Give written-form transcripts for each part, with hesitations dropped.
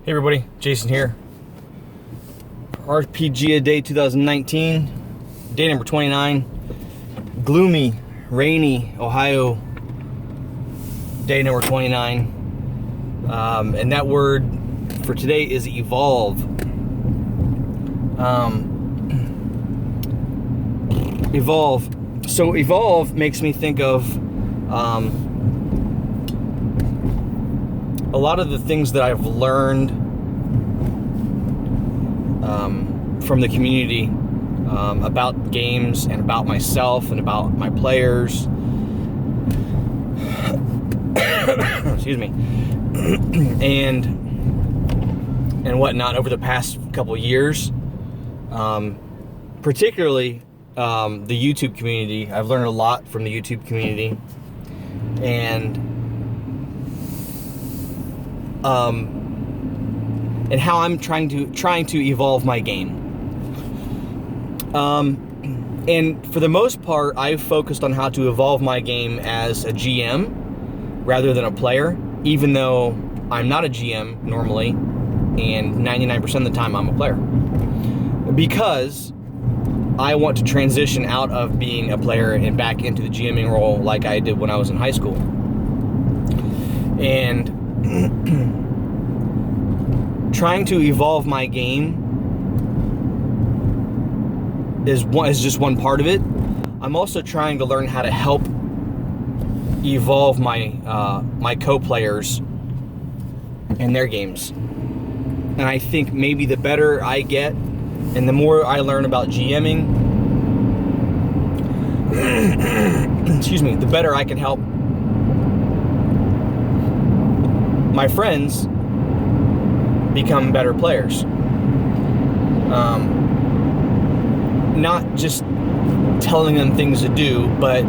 Hey everybody, Jason here. RPG Day 2019, day number 29. Gloomy, rainy Ohio, day number 29. And that word for today is evolve. Evolve. So evolve makes me think of a lot of the things that I've learned from the community about games and about myself and about my players. Excuse me. and whatnot over the past couple years, particularly the YouTube community. I've learned a lot from the YouTube community, and how I'm trying to evolve my game. And for the most part, I've focused on how to evolve my game as a GM rather than a player, even though I'm not a GM normally, and 99% of the time I'm a player. Because I want to transition out of being a player and back into the GMing role like I did when I was in high school. And trying to evolve my game is just one part of it. I'm also trying to learn how to help evolve my my co-players and their games. And I think maybe the better I get and the more I learn about GMing, excuse me, the better I can help my friends become better players. Not just telling them things to do, but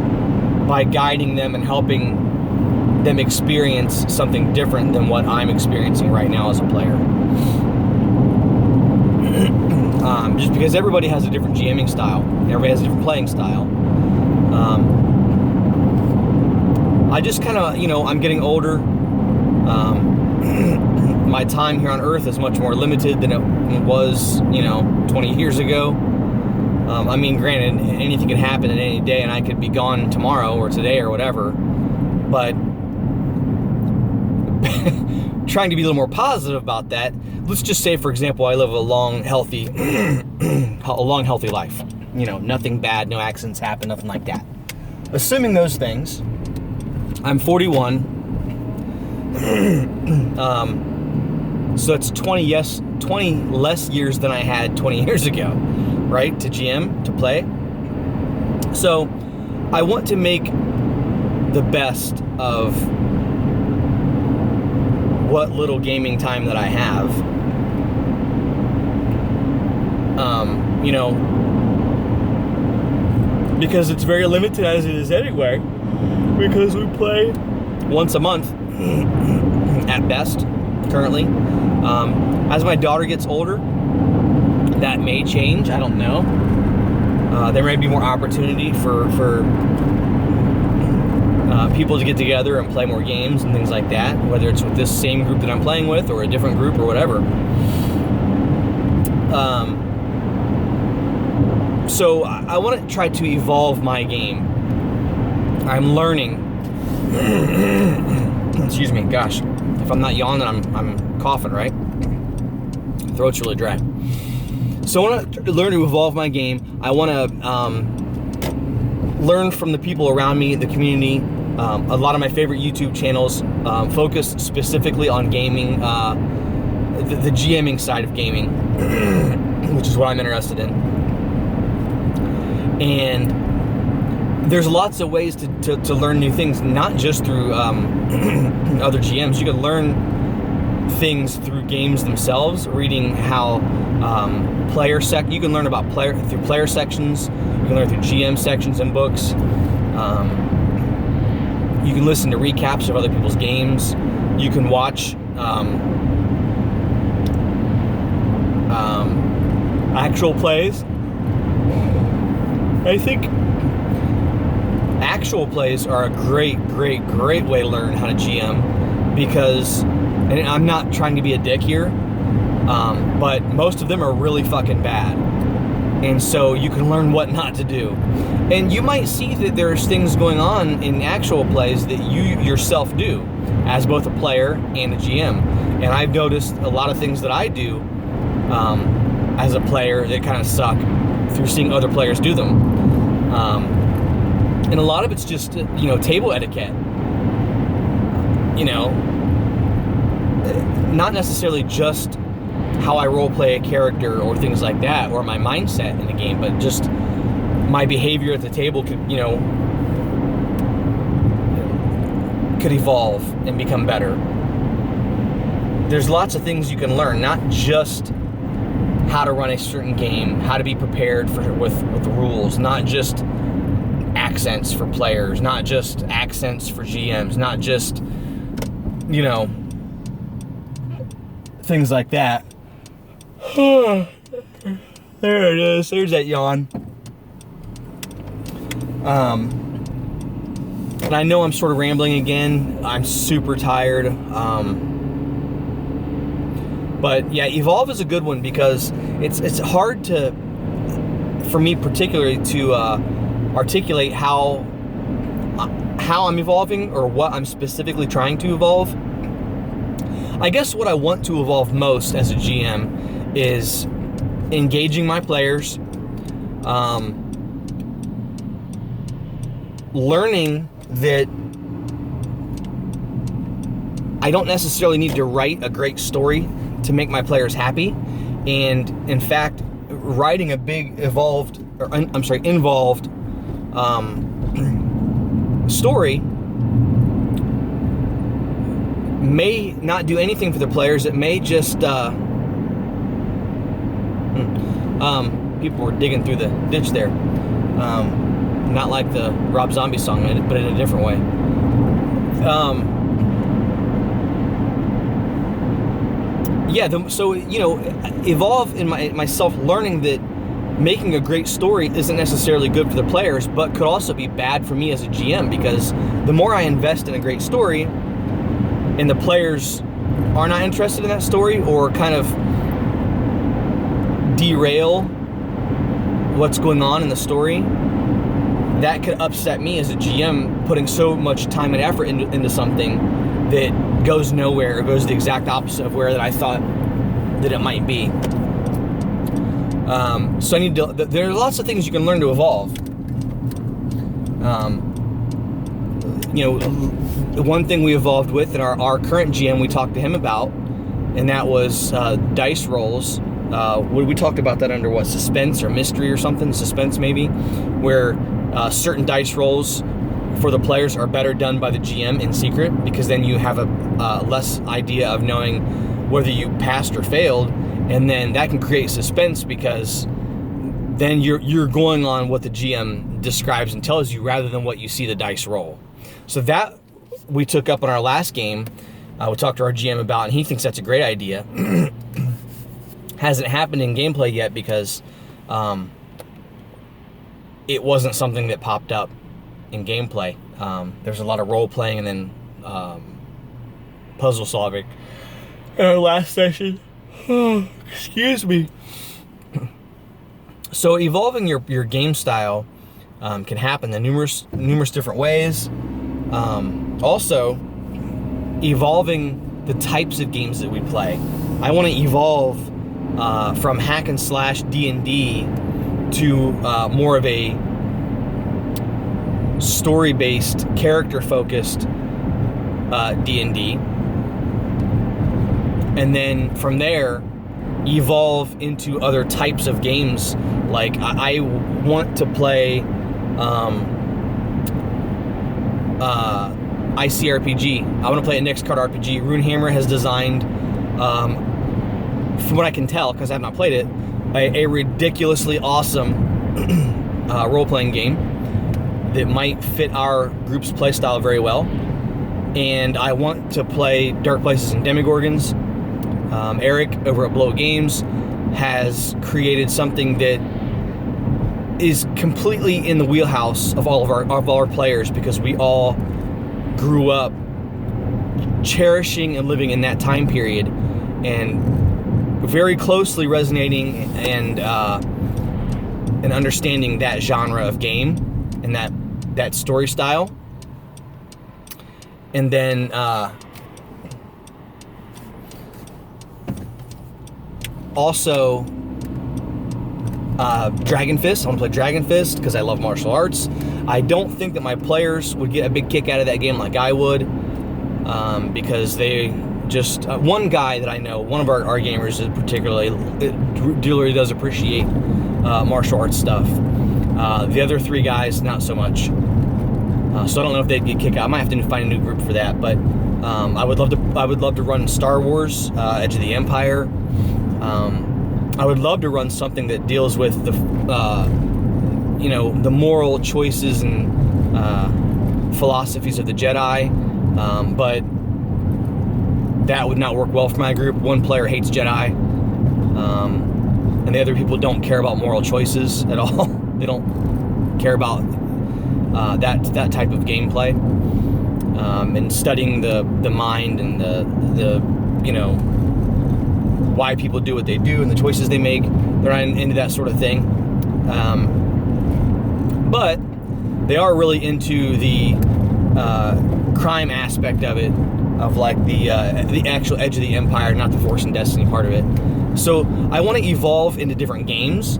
by guiding them and helping them experience something different than what I'm experiencing right now as a player. Just because everybody has a different GMing style, everybody has a different playing style. I just kind of, I'm getting older. My time here on Earth is much more limited than it was, 20 years ago. Granted, anything can happen in any day, and I could be gone tomorrow or today or whatever. But trying to be a little more positive about that. Let's just say, for example, I live a long, healthy life. Nothing bad, no accidents happen, nothing like that. Assuming those things, I'm 41. So that's 20 less years than I had 20 years ago, right? To GM, to play. So I want to make the best of what little gaming time that I have. Because it's very limited as it is anyway, because we play once a month at best currently. As my daughter gets older, that may change. I don't know. There may be more opportunity for people to get together and play more games and things like that, whether it's with this same group that I'm playing with or a different group or whatever. So I want to try to evolve my game. I'm learning. Excuse me, gosh. If I'm not yawning, I'm coughing, right? Throat's really dry. So I want to learn to evolve my game. I want to learn from the people around me, the community. A lot of my favorite YouTube channels focus specifically on gaming, the GMing side of gaming, which is what I'm interested in. And there's lots of ways to learn new things, not just through other GMs. You can learn things through games themselves, reading how you can learn about through player sections. You can learn through GM sections in books. You can listen to recaps of other people's games. You can watch actual plays. I think actual plays are a great way to learn how to GM, because, and I'm not trying to be a dick here, But most of them are really fucking bad. And so you can learn what not to do. And you might see that there's things going on in actual plays that you yourself do as both a player and a GM. And I've noticed a lot of things that I do as a player that kind of suck through seeing other players do them. And a lot of it's just, table etiquette. Not necessarily just how I role play a character or things like that, or my mindset in the game, but just my behavior at the table could evolve and become better. There's lots of things you can learn, not just how to run a certain game, how to be prepared with the rules, not just accents for players, not just accents for GMs, not just, things like that. There it is. There's that yawn. And I know I'm sort of rambling again. I'm super tired. But yeah, Evolve is a good one because it's hard for me particularly to articulate how I'm evolving or what I'm specifically trying to evolve. I guess what I want to evolve most as a GM is engaging my players, learning that I don't necessarily need to write a great story to make my players happy, and in fact, writing a big involved story may not do anything for the players. It may just people were digging through the ditch there. Not like the Rob Zombie song, but in a different way. Evolve in myself learning that making a great story isn't necessarily good for the players, but could also be bad for me as a GM, because the more I invest in a great story and the players are not interested in that story or kind of derail what's going on in the story, that could upset me as a GM, putting so much time and effort into something that goes nowhere or goes the exact opposite of where that I thought that it might be. So there are lots of things you can learn to evolve. One thing we evolved with in our current GM, we talked to him about, and that was dice rolls. We talked about that under what, suspense or mystery or something, suspense maybe, where certain dice rolls for the players are better done by the GM in secret, because then you have a less idea of knowing whether you passed or failed, and then that can create suspense because then you're going on what the GM describes and tells you rather than what you see the dice roll. So that we took up on our last game. We talked to our GM about, and he thinks that's a great idea. Hasn't happened in gameplay yet because it wasn't something that popped up in gameplay. There's a lot of role playing and then puzzle solving in our last session. Excuse me. So evolving your game style can happen in numerous different ways. Also, evolving the types of games that we play. I want to evolve from hack and slash D&D to more of a story-based, character-focused D&D, and then from there evolve into other types of games. Like I want to play ICRPG. I want to play a next card RPG. Runehammer has designed, from what I can tell, because I have not played it, a ridiculously awesome role-playing game that might fit our group's playstyle very well. And I want to play Dark Places and Demogorgons. Eric over at Blow Games has created something that is completely in the wheelhouse of all of our players, because we all grew up cherishing and living in that time period, and very closely resonating and understanding that genre of game and that story style. And then also Dragon Fist. I want to play Dragon Fist because I love martial arts. I don't think that my players would get a big kick out of that game like I would, because they just one guy that I know, one of our gamers is particularly does appreciate martial arts stuff. The other 3 guys, not so much. So I don't know if they'd get kicked out. I might have to find a new group for that. But I would love to run Star Wars, Edge of the Empire. I would love to run something that deals with the the moral choices and philosophies of the Jedi. But that would not work well for my group. One player hates Jedi, and the other people don't care about moral choices at all. They don't care about that type of gameplay, and studying the mind and the why people do what they do and the choices they make. They're not into that sort of thing, but they are really into the crime aspect of it, of like the actual Edge of the Empire, not the Force and Destiny part of it. So I want to evolve into different games,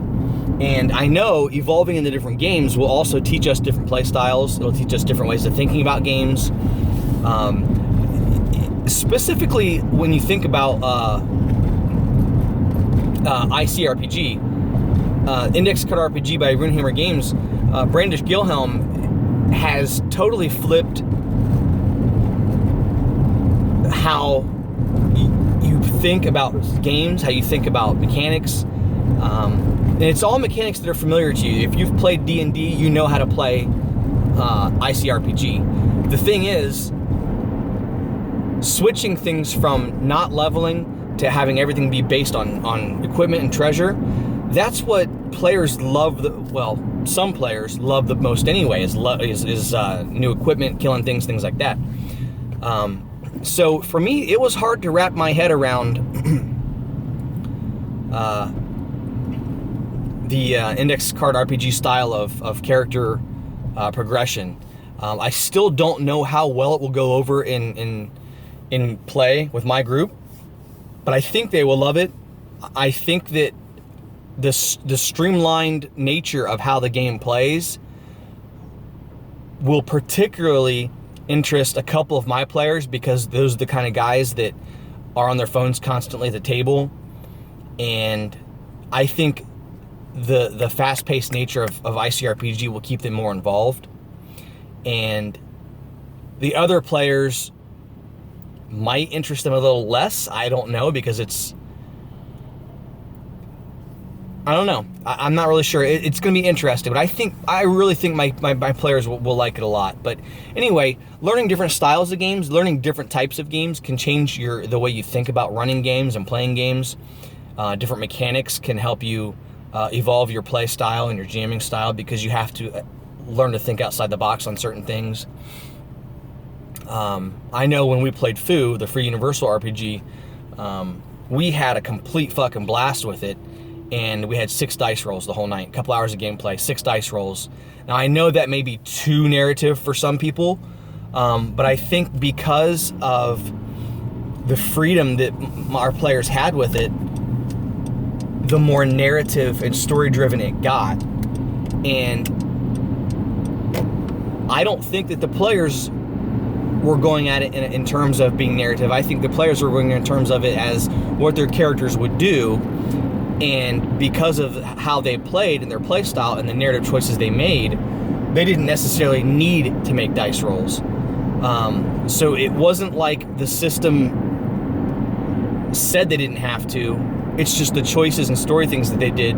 and I know evolving into different games will also teach us different play styles. It'll teach us different ways of thinking about games. Specifically, when you think about ICRPG, Index Card RPG by Runehammer Games, Brandish Gilhelm has totally flipped how you think about games, how you think about mechanics, and it's all mechanics that are familiar to you. If you've played D&D, you know how to play ICRPG. The thing is, switching things from not leveling to having everything be based on equipment and treasure, that's what players love. Some players love the most anyway, is new equipment, killing things like that. So for me, it was hard to wrap my head around the Index Card RPG style of character progression. I still don't know how well it will go over in play with my group, but I think they will love it. I think that the streamlined nature of how the game plays will particularly interest a couple of my players, because those are the kind of guys that are on their phones constantly at the table, and I think the fast-paced nature of ICRPG will keep them more involved, and the other players might interest them a little less. I don't know, because I don't know. I'm not really sure. It's going to be interesting, but I really think my players will like it a lot. But anyway, learning different styles of games, learning different types of games can change the way you think about running games and playing games. Different mechanics can help you evolve your play style and your jamming style, because you have to learn to think outside the box on certain things. I know when we played Foo, the free Universal RPG, we had a complete fucking blast with it. And we had 6 dice rolls the whole night. A couple hours of gameplay, 6 dice rolls. Now, I know that may be too narrative for some people, but I think because of the freedom that our players had with it, the more narrative and story-driven it got. And I don't think that the players were going at it in terms of being narrative. I think the players were going in terms of it as what their characters would do. And because of how they played and their play style and the narrative choices they made, they didn't necessarily need to make dice rolls. So it wasn't like the system said they didn't have to. It's just the choices and story things that they did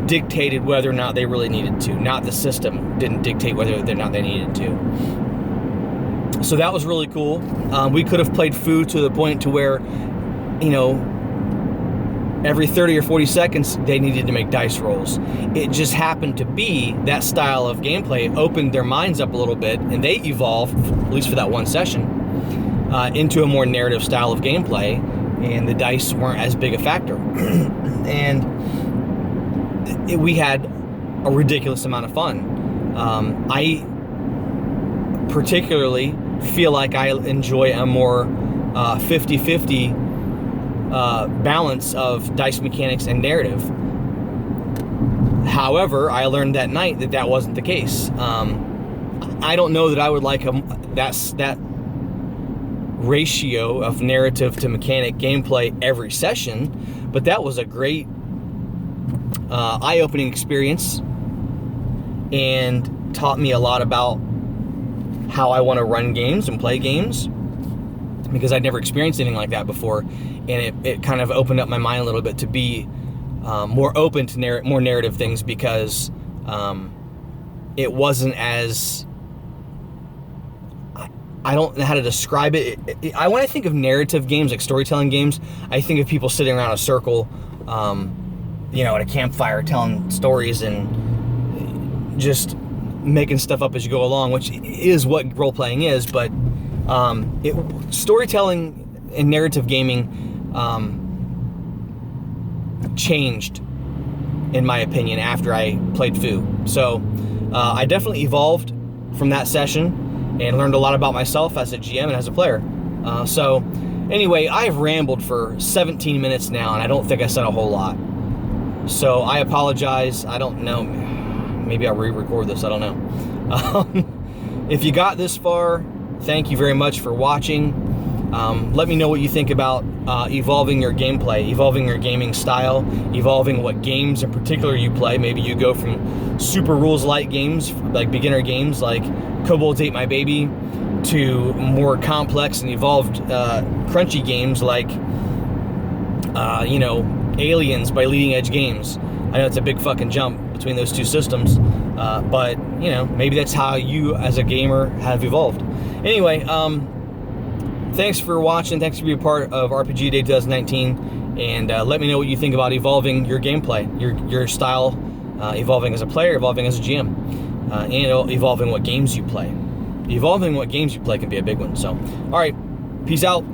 dictated whether or not they really needed to. Not the system didn't dictate whether or not they needed to. So that was really cool. We could have played Foo to the point to where, every 30 or 40 seconds, they needed to make dice rolls. It just happened to be that style of gameplay opened their minds up a little bit, and they evolved, at least for that one session, into a more narrative style of gameplay. and the dice weren't as big a factor. And we had a ridiculous amount of fun. I particularly feel like I enjoy a more 50-50 balance of dice mechanics and narrative. However, I learned that night that that wasn't the case. I don't know that I would like that ratio of narrative to mechanic gameplay every session, but that was a great eye-opening experience and taught me a lot about how I want to run games and play games, because I'd never experienced anything like that before, and it kind of opened up my mind a little bit to be more open to more narrative things, because it wasn't as, I don't know how to describe it. When I think of narrative games, like storytelling games, I think of people sitting around a circle, at a campfire telling stories and just making stuff up as you go along, which is what role-playing is, but storytelling and narrative gaming changed, in my opinion, after I played Foo. So I definitely evolved from that session and learned a lot about myself as a GM and as a player. So anyway, I've rambled for 17 minutes now, and I don't think I said a whole lot. So I apologize. I don't know. Maybe I'll re-record this. I don't know. If you got this far, thank you very much for watching. Let me know what you think about evolving your gameplay, evolving your gaming style, evolving what games in particular you play. Maybe you go from super rules light games, like beginner games like Kobolds Ate My Baby, to more complex and evolved crunchy games like Aliens by Leading Edge Games. I know it's a big fucking jump between those two systems, but maybe that's how you as a gamer have evolved. Anyway, thanks for watching. Thanks for being a part of RPG Day 2019, and let me know what you think about evolving your gameplay, your style, evolving as a player, evolving as a GM, and evolving what games you play. Evolving what games you play can be a big one. So, all right, peace out.